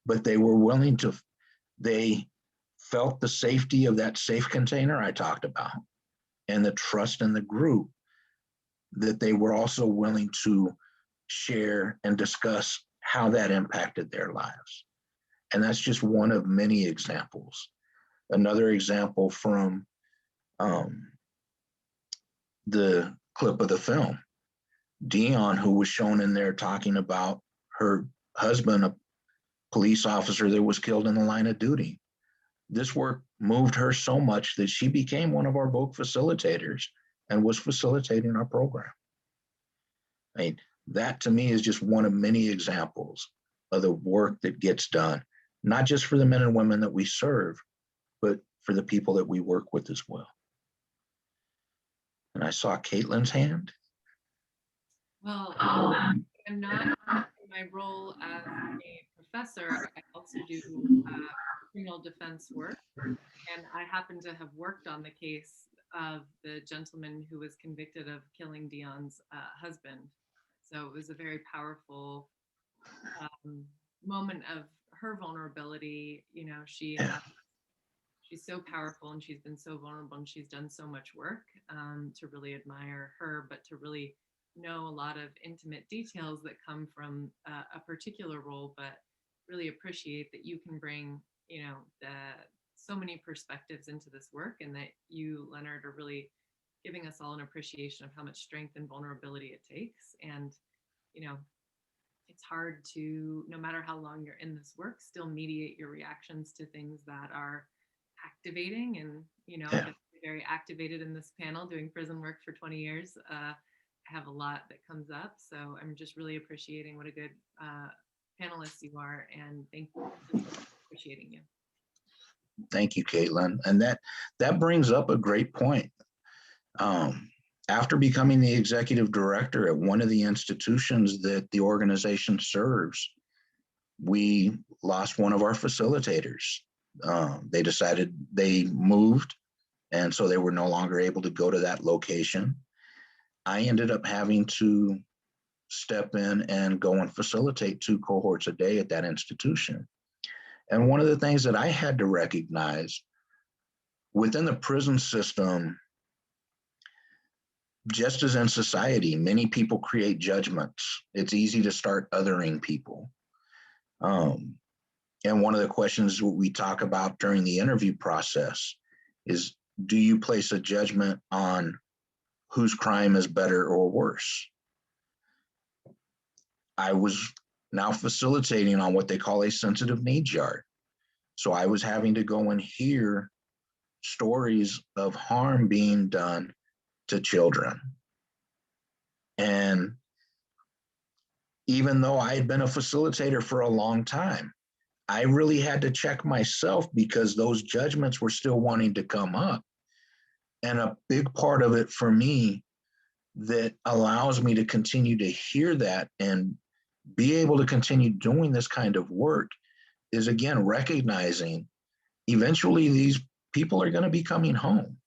But they were willing to, they felt the safety of that safe container I talked about and the trust in the group, that they were also willing to share and discuss how that impacted their lives. And that's just one of many examples. Another example from the clip of the film, Dion, who was shown in there talking about her husband, a police officer that was killed in the line of duty. This work moved her so much that she became one of our voc facilitators and was facilitating our program. That to me is just one of many examples of the work that gets done, not just for the men and women that we serve, but for the people that we work with as well. And I saw Caitlin's hand. Well, I'm not in my role as a professor. I also do criminal defense work, and I happen to have worked on the case of the gentleman who was convicted of killing Dion's husband. So it was a very powerful moment of her vulnerability. She's so powerful and she's been so vulnerable and she's done so much work, to really admire her, but to really know a lot of intimate details that come from a particular role, but really appreciate that you can bring, so many perspectives into this work, and that you, Leonard, are really giving us all an appreciation of how much strength and vulnerability it takes. And, it's hard to, no matter how long you're in this work, still mediate your reactions to things that are activating. And, I've been very activated in this panel doing prison work for 20 years. I have a lot that comes up. So I'm just really appreciating what a good panelist you are. And thank you for appreciating you. Thank you, Caitlin. And that brings up a great point. After becoming the executive director at one of the institutions that the organization serves, we lost one of our facilitators. They decided they moved And so they were no longer able to go to that location. I ended up having to step in and go and facilitate 2 cohorts a day at that institution. And one of the things that I had to recognize within the prison system, just as in society, many people create judgments. It's easy to start othering people. And one of the questions we talk about during the interview process is, do you place a judgment on whose crime is better or worse? I was now facilitating on what they call a sensitive needs yard. So I was having to go and hear stories of harm being done to children. And even though I had been a facilitator for a long time, I really had to check myself because those judgments were still wanting to come up. And a big part of it for me that allows me to continue to hear that and be able to continue doing this kind of work is, again, recognizing eventually these people are going to be coming home.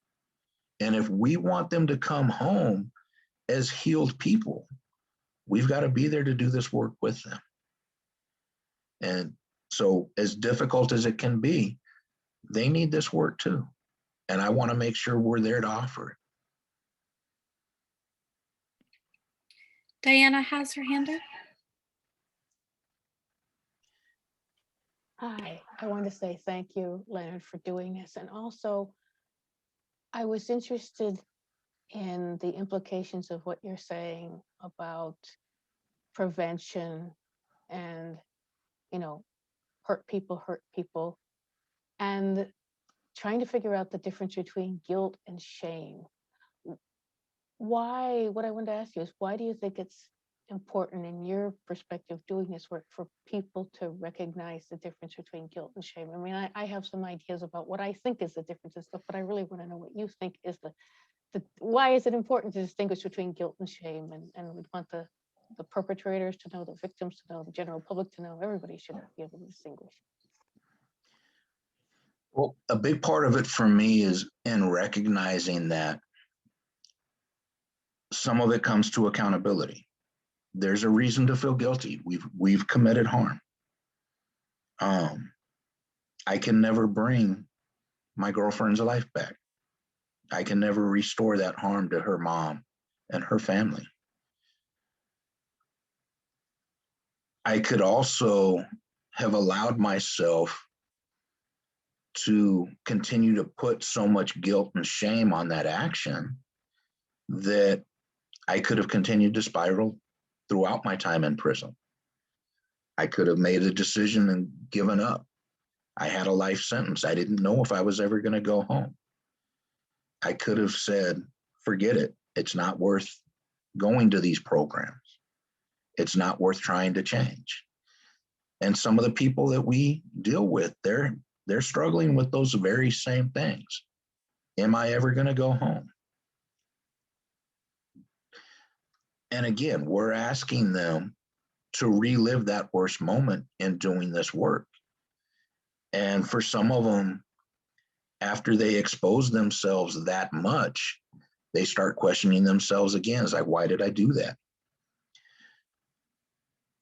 And if we want them to come home as healed people, we've got to be there to do this work with them. And so as difficult as it can be, they need this work too. And I want to make sure we're there to offer it. Diana has her hand up. Hi, I want to say thank you, Leonard, for doing this. And also, I was interested in the implications of what you're saying about prevention and, hurt people, and trying to figure out the difference between guilt and shame. What I wanted to ask you is, why do you think it's important in your perspective doing this work for people to recognize the difference between guilt and shame? I mean, I have some ideas about what I think is the difference and stuff, but I really want to know what you think is why is it important to distinguish between guilt and shame? And we'd want the perpetrators to know, the victims to know, the general public to know, everybody should be able to distinguish. Well, a big part of it for me is in recognizing that some of it comes to accountability. There's a reason to feel guilty. We've committed harm. I can never bring my girlfriend's life back. I can never restore that harm to her mom and her family. I could also have allowed myself to continue to put so much guilt and shame on that action that I could have continued to spiral throughout my time in prison. I could have made a decision and given up. I had a life sentence. I didn't know if I was ever going to go home. I could have said, forget it. It's not worth going to these programs. It's not worth trying to change. And some of the people that we deal with, they're struggling with those very same things. Am I ever going to go home? And again, we're asking them to relive that worst moment in doing this work. And for some of them, after they expose themselves that much, they start questioning themselves again. It's like, why did I do that?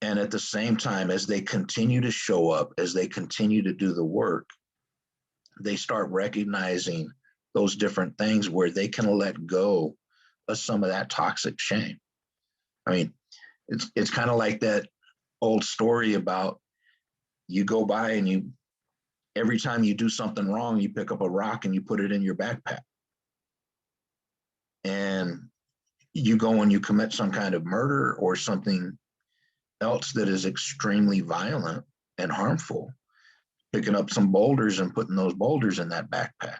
And at the same time, as they continue to show up, as they continue to do the work, they start recognizing those different things where they can let go of some of that toxic shame. I mean, it's kind of like that old story about you go by and every time you do something wrong, you pick up a rock and you put it in your backpack. And you go and you commit some kind of murder or something else that is extremely violent and harmful, picking up some boulders and putting those boulders in that backpack.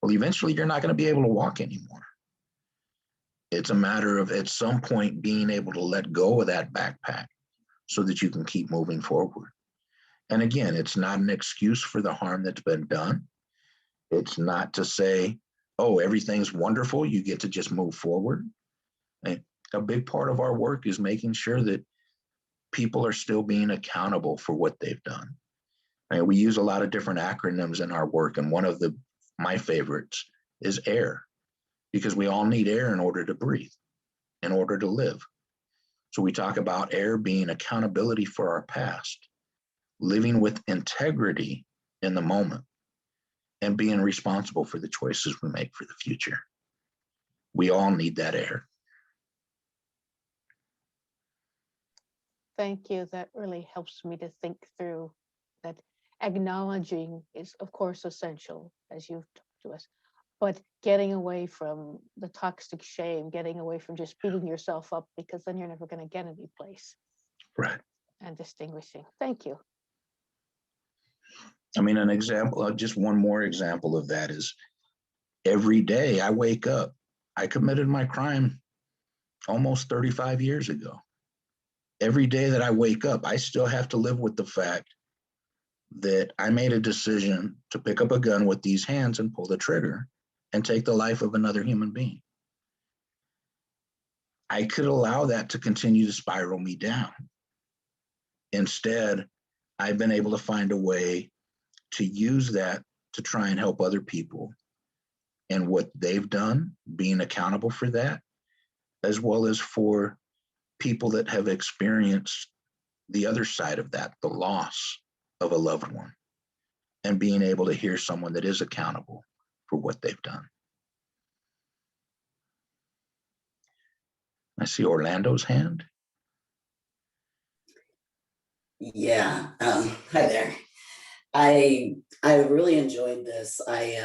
Well, eventually you're not going to be able to walk anymore. It's a matter of at some point being able to let go of that backpack so that you can keep moving forward. And again, it's not an excuse for the harm that's been done. It's not to say, oh, everything's wonderful, you get to just move forward. And a big part of our work is making sure that people are still being accountable for what they've done. And we use a lot of different acronyms in our work, and one of my favorites is air, because we all need air in order to breathe, in order to live. So we talk about air being accountability for our past, living with integrity in the moment, and being responsible for the choices we make for the future. We all need that air. Thank you. That really helps me to think through that. Acknowledging is, of course, essential, as you've talked to us, but getting away from the toxic shame, getting away from just beating yourself up, because then you're never going to get any place. Right. And distinguishing. Thank you. I mean, an example, just one more example of that is every day I wake up, I committed my crime almost 35 years ago. Every day that I wake up, I still have to live with the fact that I made a decision to pick up a gun with these hands and pull the trigger and take the life of another human being. I could allow that to continue to spiral me down. Instead, I've been able to find a way to use that to try and help other people and what they've done, being accountable for that, as well as for people that have experienced the other side of that, the loss of a loved one, and being able to hear someone that is accountable for what they've done. I see Orlando's hand. Yeah, hi there. I really enjoyed this. I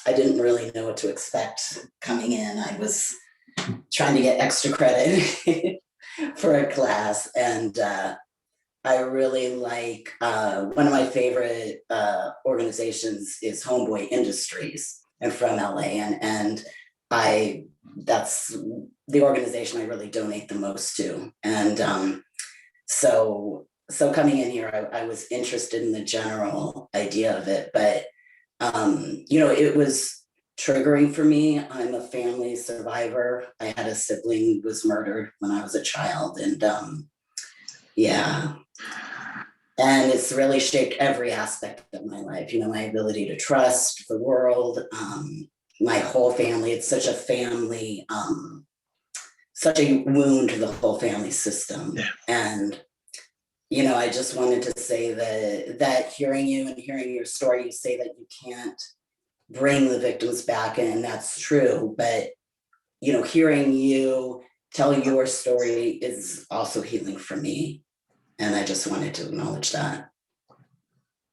didn't really know what to expect coming in. I was trying to get extra credit for a class, and I really like one of my favorite organizations is Homeboy Industries, and from LA, and that's the organization I really donate the most to, and so coming in here, I was interested in the general idea of it, but it was triggering for me. I'm a family survivor. I had a sibling who was murdered when I was a child, and yeah. And it's really shaped every aspect of my life, my ability to trust the world, my whole family. It's such a family, such a wound to the whole family system. Yeah. And I just wanted to say that hearing you and hearing your story, you say that you can't bring the victims back, and that's true. But, hearing you tell your story is also healing for me. And I just wanted to acknowledge that.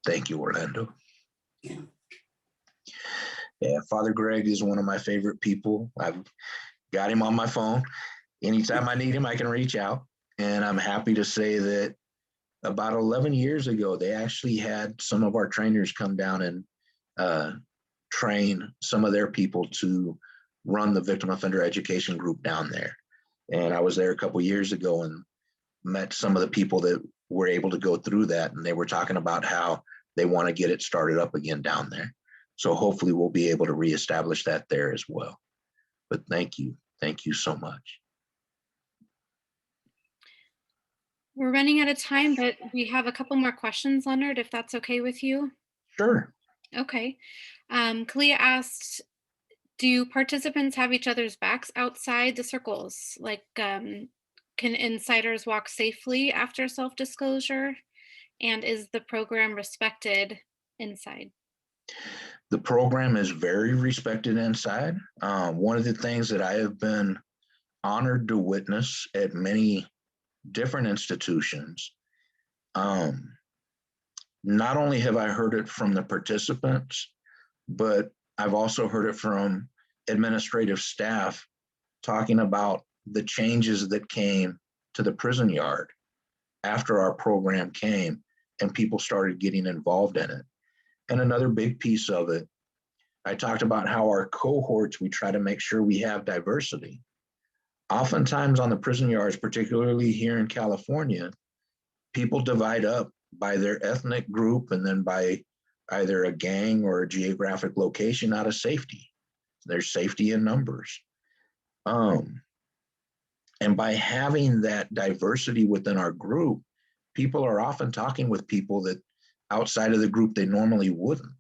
Thank you, Orlando. Yeah. Yeah, Father Greg is one of my favorite people. I've got him on my phone. Anytime I need him, I can reach out. And I'm happy to say that about 11 years ago, they actually had some of our trainers come down and train some of their people to run the victim offender education group down there. And I was there a couple years ago and met some of the people that were able to go through that. And they were talking about how they want to get it started up again down there. So hopefully we'll be able to reestablish that there as well. But thank you. Thank you so much. We're running out of time, but we have a couple more questions, Leonard, if that's okay with you. Sure. Okay. Kalia asked, do participants have each other's backs outside the circles? Like, can insiders walk safely after self-disclosure? And is the program respected inside? The program is very respected inside. One of the things that I have been honored to witness at many different institutions, not only have I heard it from the participants, but I've also heard it from administrative staff talking about the changes that came to the prison yard after our program came and people started getting involved in it. And another big piece of it, I talked about how our cohorts, we try to make sure we have diversity. Oftentimes on the prison yards, particularly here in California, people divide up by their ethnic group and then by either a gang or a geographic location out of safety. There's safety in numbers. And by having that diversity within our group, people are often talking with people that outside of the group they normally wouldn't.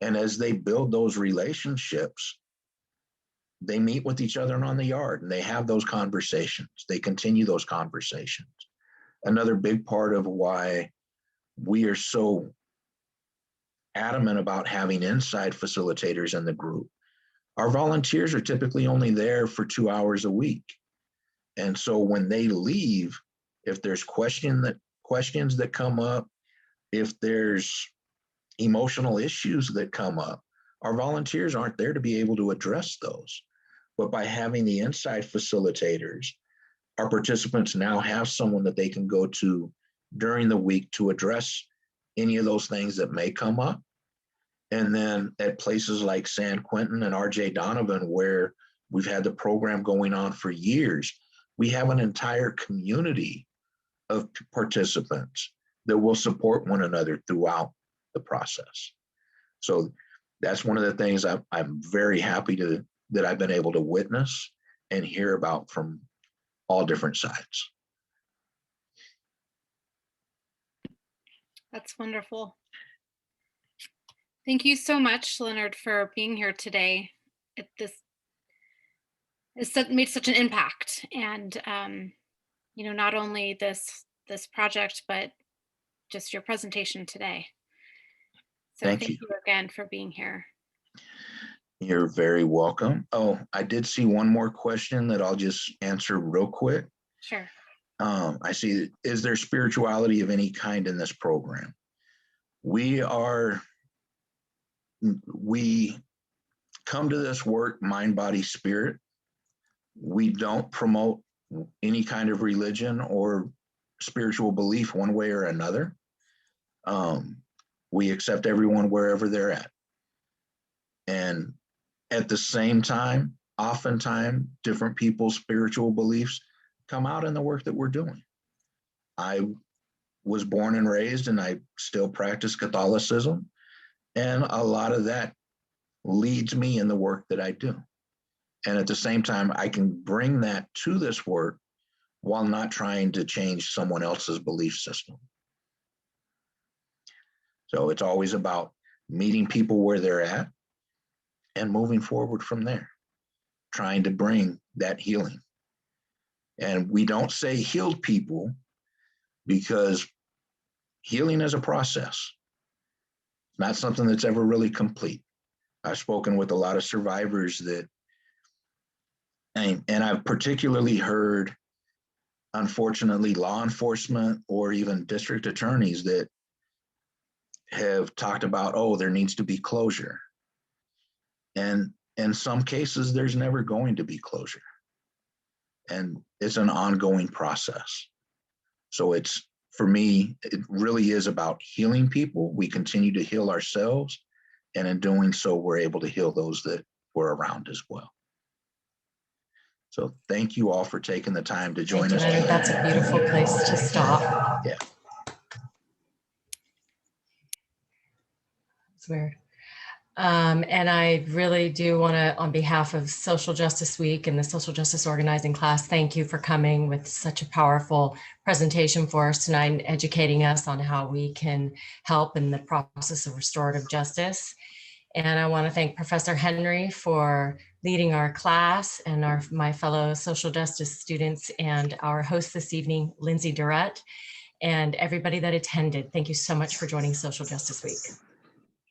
And as they build those relationships, they meet with each other on the yard and they have those conversations. They continue those conversations. Another big part of why we are so adamant about having inside facilitators in the group. Our volunteers are typically only there for 2 hours a week. And so when they leave, if there's questions that come up, if there's emotional issues that come up, our volunteers aren't there to be able to address those. But by having the inside facilitators, our participants now have someone that they can go to during the week to address any of those things that may come up. And then at places like San Quentin and RJ Donovan, where we've had the program going on for years, we have an entire community of participants that will support one another throughout the process. So that's one of the things I'm very happy that I've been able to witness and hear about from all different sides. That's wonderful. Thank you so much, Leonard, for being here today. It's made such an impact, and not only this project, but just your presentation today. So thank you again for being here. You're very welcome. Oh, I did see one more question that I'll just answer real quick. Sure. I see, is there spirituality of any kind in this program? We come to this work mind, body, spirit. We don't promote any kind of religion or spiritual belief one way or another. We accept everyone wherever they're at. And at the same time, oftentimes different people's spiritual beliefs come out in the work that we're doing. I was born and raised, and I still practice Catholicism. And a lot of that leads me in the work that I do. And at the same time, I can bring that to this work while not trying to change someone else's belief system. So it's always about meeting people where they're at and moving forward from there, trying to bring that healing. And we don't say healed people because healing is a process. It's not something that's ever really complete. I've spoken with a lot of survivors and I've particularly heard, unfortunately, law enforcement or even district attorneys that have talked about, oh, there needs to be closure. And in some cases, there's never going to be closure. And it's an ongoing process. So for me, it really is about healing people. We continue to heal ourselves. And in doing so, we're able to heal those that were around as well. So thank you all for taking the time to join us. That's a beautiful place to stop. Yeah. It's weird. And I really do want to, on behalf of Social Justice Week and the Social Justice Organizing class, thank you for coming with such a powerful presentation for us tonight and educating us on how we can help in the process of restorative justice. And I want to thank Professor Henry for leading our class and my fellow social justice students and our host this evening, Lindsay Durrett, and everybody that attended. Thank you so much for joining Social Justice Week.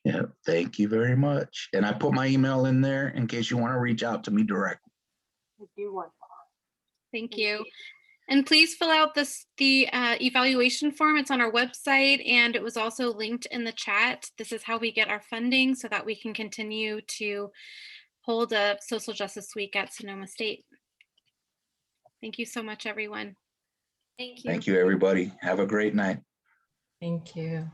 Yeah, thank you very much. And I put my email in there in case you want to reach out to me directly. I do want. Thank you. And please fill out the evaluation form. It's on our website, and it was also linked in the chat. This is how we get our funding so that we can continue to hold a Social Justice Week at Sonoma State. Thank you so much, everyone. Thank you, everybody. Have a great night. Thank you.